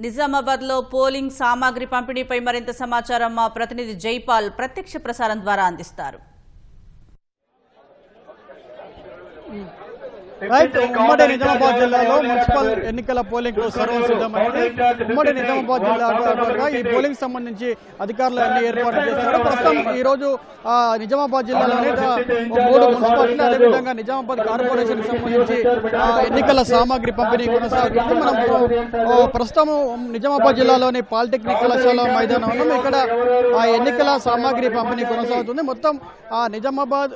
నిజామాబాద్ లో పోలింగ్ సామాగ్రి పంపిణీపై మరింత సమాచారం మా ప్రతినిధి జైపాల్ ప్రత్యక్ష ప్రసారం ద్వారా అందిస్తారు. ఉమ్మడి నిజామాబాద్ జిల్లాలో మున్సిపల్ ఎన్నికల పోలింగ్ సర్వం సిద్ధమైంది. ఉమ్మడి నిజామాబాద్ జిల్లా ఈ పోలింగ్ సంబంధించి అధికారులు అన్ని ఏర్పాట్లు చేశారు. ప్రస్తుతం ఈ రోజు నిజామాబాద్ జిల్లాలోని 3 మున్సిపాలిటీలు అదేవిధంగా నిజామాబాద్ కార్పొరేషన్ సంబంధించి ఎన్నికల సామాగ్రి పంపిణీ కొనసాగుతుంది. మనం ప్రస్తుతం నిజామాబాద్ జిల్లాలోని పాలిటెక్నిక్ కళాశాల మైదానంలో ఇక్కడ ఎన్నికల సామాగ్రి పంపిణీ కొనసాగుతుంది. మొత్తం నిజామాబాద్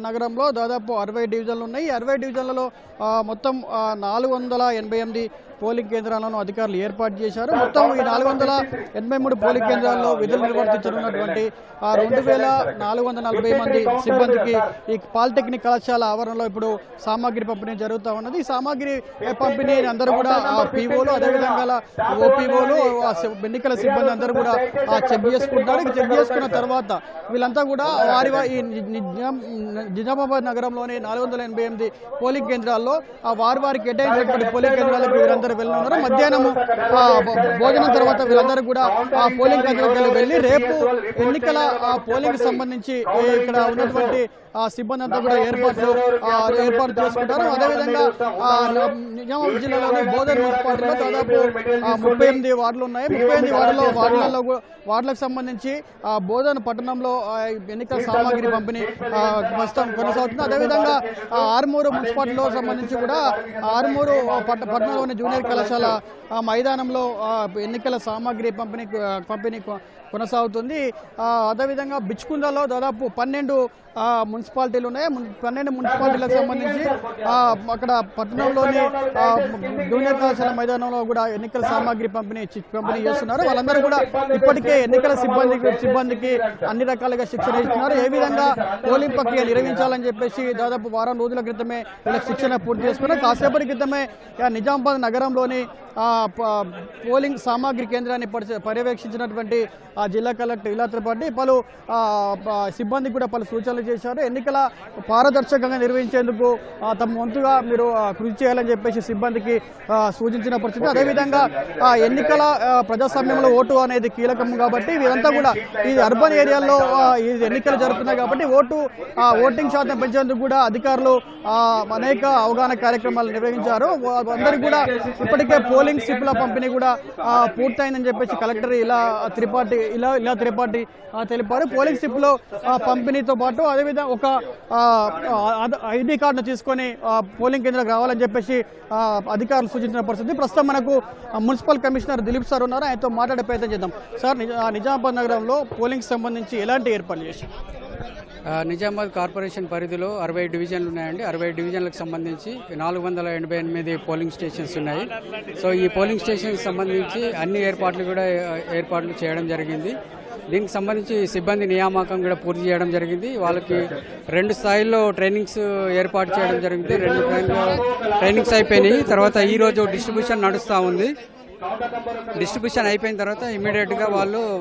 నగరంలో దాదాపు 60 డివిజన్లు ఉన్నాయి. 60 డివిజన్లలో మొత్తం 488 పోలింగ్ కేంద్రాలను అధికారులు ఏర్పాటు చేశారు. మొత్తం ఈ 483 పోలింగ్ కేంద్రాల్లో విధులు నిర్వర్తించనున్నటువంటి 2440 మంది సిబ్బందికి ఈ పాలిటెక్నిక్ కళాశాల ఆవరణలో ఇప్పుడు సామాగ్రి పంపిణీ జరుగుతూ ఉన్నది. ఈ సామాగ్రి పంపిణీ అందరూ కూడా పీఓలు అదేవిధంగా ఓపీఓలు ఎన్నికల సిబ్బంది అందరూ కూడా చెక్ చేసుకుంటారు. చెక్ చేసుకున్న తర్వాత వీళ్ళంతా కూడా ఈ నిజామాబాద్ నగరంలోని 488 పోలింగ్ కేంద్రాల్లో వారి కేటాయించినటువంటి పోలింగ్ కేంద్రాలకు వీరందరూ వెళ్ళనున్నారు. మధ్యాహ్నం భోజనం తర్వాత వీళ్ళందరూ కూడా పోలింగ్ కేంద్రాలకు వెళ్ళి రేపు ఎన్నికల పోలింగ్ సంబంధించి ఇక్కడ ఉన్నటువంటి సిబ్బంది అంతా కూడా ఏర్పాటు చేసుకుంటారు. అదేవిధంగా నిజామాబాద్ జిల్లాలోని బోధన్ మున్సిపాలిటీలో దాదాపు 38 వార్డులు ఉన్నాయి. 38 వార్డులకు సంబంధించి బోధన్ పట్టణంలో ఎన్నికల సామాగ్రి పంపిణీ ప్రస్తుతం కొనసాగుతుంది. అదేవిధంగా ఆర్మూరు మున్సిపాలిటీలో సంబంధించి కూడా ఆర్మూరు పట్టణంలోని జూనియర్ కళాశాల మైదానంలో ఎన్నికల సామాగ్రి పంపిణీ కొనసాగుతుంది. అదేవిధంగా బిచ్కుందలో దాదాపు 12 మున్సిపాలిటీలు ఉన్నాయి. 12 మున్సిపాలిటీలకు సంబంధించి అక్కడ పట్టణంలోని జూనియర్ కళాశాల మైదానంలో కూడా ఎన్నికల సామాగ్రి పంపిణీ చేస్తున్నారు. వాళ్ళందరూ కూడా ఇప్పటికే ఎన్నికల సిబ్బందికి అన్ని రకాలుగా శిక్షణ ఇస్తున్నారు. ఏ విధంగా పోలింగ్ ప్రక్రియ నిర్వహించాలని చెప్పేసి దాదాపు వారం రోజుల క్రితమే వీళ్ళకి శిక్షణ పూర్తి చేసుకున్నారు. కాసేపటి క్రితమే నిజామాబాద్ నగరంలోని పోలింగ్ సామాగ్రి కేంద్రాన్ని పర్యవేక్షించినటువంటి జిల్లా కలెక్టర్ ఇలా త్రిపాఠి పలు సిబ్బందికి కూడా పలు సూచనలు చేశారు. ఎన్నికల పారదర్శకంగా నిర్వహించేందుకు తమ వంతుగా మీరు కృషి చేయాలని చెప్పేసి సిబ్బందికి సూచించిన పరిస్థితి. అదేవిధంగా ఎన్నికల ప్రజాస్వామ్యంలో ఓటు అనేది కీలకం కాబట్టి వీరంతా కూడా ఈ అర్బన్ ఏరియాల్లో ఈ ఎన్నికలు జరుగుతున్నాయి కాబట్టి ఓటింగ్ శాతం పెంచేందుకు కూడా అధికారులు అనేక అవగాహన కార్యక్రమాలు నిర్వహించారు. అందరికీ కూడా ఇప్పటికే పోలింగ్ స్లిప్ల పంపిణీ కూడా పూర్తయిందని చెప్పేసి కలెక్టర్ ఇలా త్రిపాఠి తెలిపారు. పోలింగ్ స్లిప్లో పంపిణీతో పాటు అదేవిధంగా ఒక ఐడి కార్డును తీసుకొని పోలింగ్ కేంద్రానికి రావాలని చెప్పేసి అధికారులు సూచించిన పరిస్థితి. ప్రస్తుతం మనకు మున్సిపల్ కమిషనర్ దిలీప్ సార్ ఉన్నారు. ఆయనతో మాట్లాడే ప్రయత్నం చేద్దాం. సార్, నిజామాబాద్ నగరంలో పోలింగ్ సంబంధించి ఎలాంటి ఏర్పాట్లు చేశారు? నిజామాబాద్ కార్పొరేషన్ పరిధిలో 60 డివిజన్లు ఉన్నాయండి. 60 డివిజన్లకు సంబంధించి 488 పోలింగ్ స్టేషన్స్ ఉన్నాయి. సో ఈ పోలింగ్ స్టేషన్కి సంబంధించి అన్ని ఏర్పాట్లు చేయడం జరిగింది. దీనికి సంబంధించి సిబ్బంది నియామకం కూడా పూర్తి చేయడం జరిగింది. వాళ్ళకి 2 స్థాయిల్లో ట్రైనింగ్స్ ఏర్పాటు చేయడం జరిగింది. 2 ట్రైనింగ్స్ అయిపోయినాయి. తర్వాత ఈరోజు డిస్ట్రిబ్యూషన్ నడుస్తూ ఉంది. డిస్ట్రిబ్యూషన్ అయిపోయిన తర్వాత ఇమీడియట్గా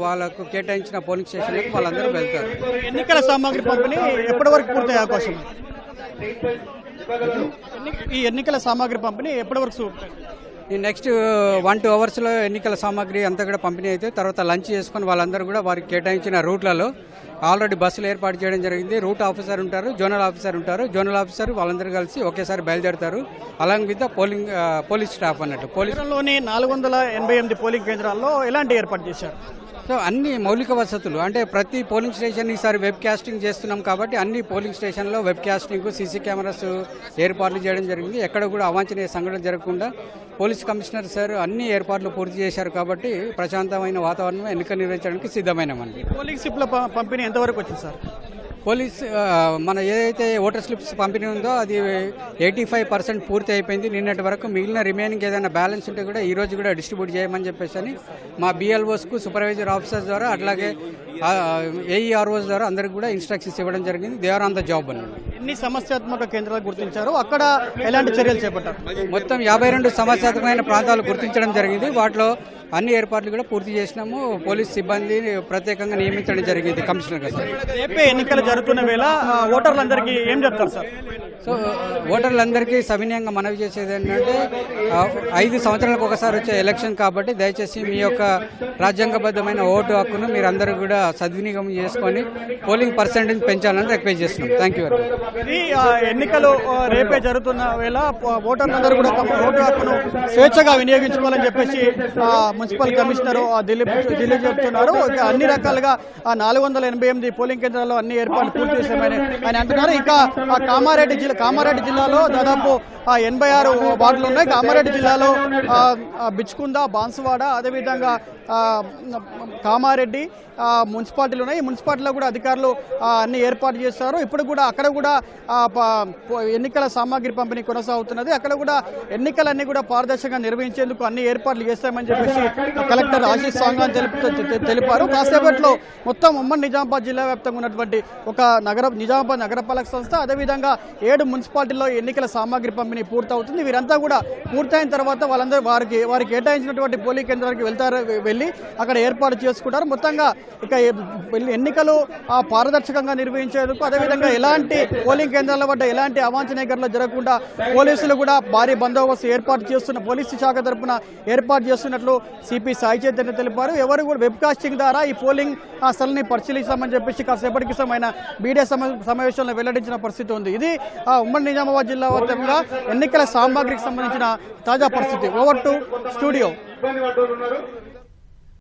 వాళ్ళకు కేటాయించిన పోలింగ్ స్టేషన్లకు వాళ్ళందరూ వెళ్తారు. ఎన్నికల సామాగ్రి పంపిణీ ఎప్పటి వరకు పూర్తయ్యే అవకాశం? ఈ ఎన్నికల సామాగ్రి పంపిణీ ఎప్పటి వరకు? ఈ నెక్స్ట్ 1-2 అవర్స్లో ఎన్నికల సామాగ్రి అంతా కూడా పంపిణీ అయితే తర్వాత లంచ్ చేసుకుని వాళ్ళందరూ కూడా వారికి కేటాయించిన రూట్లలో ఆల్రెడీ బస్సులు ఏర్పాటు చేయడం జరిగింది. రూట్ ఆఫీసర్ ఉంటారు, జోనల్ ఆఫీసర్ ఉంటారు. జోనల్ ఆఫీసర్ వాళ్ళందరూ కలిసి ఒకేసారి బయలుదేరుతారు అలాంగ్ విత్ పోలీస్ స్టాఫ్ అన్నట్టు. పోలీసులోని 488 పోలింగ్ కేంద్రాల్లో ఎలాంటి ఏర్పాటు చేశారు? సో అన్ని మౌలిక వసతులు అంటే ప్రతి పోలింగ్ స్టేషన్ ఈసారి వెబ్ కాస్టింగ్ చేస్తున్నాం కాబట్టి అన్ని పోలింగ్ స్టేషన్లో వెబ్ కాస్టింగ్, సీసీ కెమెరాస్ ఏర్పాట్లు చేయడం జరిగింది. ఎక్కడ కూడా అవాంఛనీయ సంఘటన జరగకుండా పోలీస్ కమిషనర్ సార్ అన్ని ఏర్పాట్లు పూర్తి చేశారు కాబట్టి ప్రశాంతమైన వాతావరణం ఎన్నికలు నిర్వహించడానికి సిద్ధమైనమండి. పోలింగ్ స్లిప్ల పంపిణీ ఎంతవరకు వచ్చింది సార్? పోలీస్ మన ఏదైతే ఓటర్ స్లిప్స్ పంపిణీ ఉందో అది 85% పూర్తి అయిపోయింది. నిన్నటి వరకు మిగిలిన రిమైనింగ్ ఏదైనా బ్యాలెన్స్ ఉంటే కూడా ఈ రోజు కూడా డిస్ట్రిబ్యూట్ చేయమని చెప్పేసి మా BLOస్కు సూపర్వైజర్ ఆఫీసర్స్ ద్వారా అట్లాగే AEROస్ ద్వారా అందరికి కూడా ఇన్స్ట్రక్షన్స్ ఇవ్వడం జరిగింది. They are on the job అన్నమాట. ఎన్ని సమస్యాత్మక కేంద్రాలు గుర్తించారు? అక్కడ ఎలాంటి చర్యలు చేపట్టారు? మొత్తం 52 సమస్యాత్మకమైన ప్రాంతాలు గుర్తించడం జరిగింది. వాటిలో అన్ని ఏర్పాట్లు కూడా పూర్తి చేసినాము. పోలీస్ సిబ్బంది ప్రత్యేకంగా నియమించడం జరిగింది కమిషనర్ గారు సార్. రేపే ఎన్నికలు జరుగుతున్న వేళ ఓటర్లందరికీ ఏం చెప్తారు సార్? సో ఓటర్లందరికీ సవినయంగా మనవి చేసేది ఏంటంటే 5 సంవత్సరాలకు ఒకసారి వచ్చే ఎలక్షన్ కాబట్టి దయచేసి మీ యొక్క రాజ్యాంగబద్ధమైన ఓటు హక్కును మీరందరూ కూడా సద్వినియోగం చేసుకొని పోలింగ్ పర్సెంటేజ్ పెంచాలని రిక్వెస్ట్ చేస్తున్నాం. Thank you very much. ఈ ఎన్నికలు రేపే జరుగుతున్న వేళ ఓటర్లందరూ కూడా తమ ఓటు హక్కును స్వేచ్ఛగా వినియోగించుకోవాలని చెప్పేసి మున్సిపల్ కమిషనర్ ఢిల్లీ చెప్తున్నారు. ఇక అన్ని రకాలుగా 488 పోలింగ్ కేంద్రాల్లో అన్ని ఏర్పాట్లు పూర్తి చేశామని ఆయన అంటున్నారు. ఇక కామారెడ్డి జిల్లాలో దాదాపు 86 వార్డులు ఉన్నాయి. కామారెడ్డి జిల్లాలో బిచ్కుంద, బాన్సువాడ, అదేవిధంగా కామారెడ్డి మున్సిపాలిటీలు ఉన్నాయి. ఈ మున్సిపాలిటీలో కూడా అధికారులు అన్ని ఏర్పాటు చేస్తారు. ఇప్పుడు కూడా అక్కడ కూడా ఎన్నికల సామాగ్రి పంపిణీ కొనసాగుతున్నది. అక్కడ కూడా ఎన్నికలన్నీ కూడా పారదర్శకంగా నిర్వహించేందుకు అన్ని ఏర్పాట్లు చేస్తామని చెప్పేసి కలెక్టర్ ఆశీష్ సాంగాన్ తెలిపారు. కాసేపట్లో మొత్తం ఉమ్మడి నిజామాబాద్ జిల్లా వ్యాప్తంగా ఉన్నటువంటి ఒక నిజామాబాద్ నగరపాలక సంస్థ, అదేవిధంగా 7 మున్సిపాలిటీల్లో ఎన్నికల సామాగ్రి పంపిణీ పూర్తవుతుంది. వీరంతా కూడా పూర్తయిన తర్వాత వాళ్ళందరూ వారికి కేటాయించినటువంటి పోలింగ్ కేంద్రానికి వెళ్ళి అక్కడ ఏర్పాటు చేసుకుంటారు. మొత్తంగా ఇక ఎన్నికలు పారదర్శకంగా నిర్వహించేందుకు, అదేవిధంగా ఎలాంటి పోలింగ్ కేంద్రాల వద్ద ఎలాంటి అవాంఛనీయ ఘటనలు జరగకుండా పోలీసులు కూడా భారీ బందోబస్తు పోలీసు శాఖ తరఫున ఏర్పాటు చేస్తున్నట్లు సిపి సాయి చైతన్య తెలిపారు. ఎవరు కూడా వెబ్ కాస్టింగ్ ద్వారా ఈ పోలింగ్ స్థలాన్ని పరిశీలిస్తామని చెప్పేసి కాసేపటి క్రితం ఆయన మీడియా సమావేశంలో వెల్లడించిన పరిస్థితి ఉంది. ఇది ఉమ్మడి నిజామాబాద్ జిల్లా వ్యాప్తంగా ఎన్నికల సామాగ్రికి సంబంధించిన తాజా పరిస్థితి. Over to studio.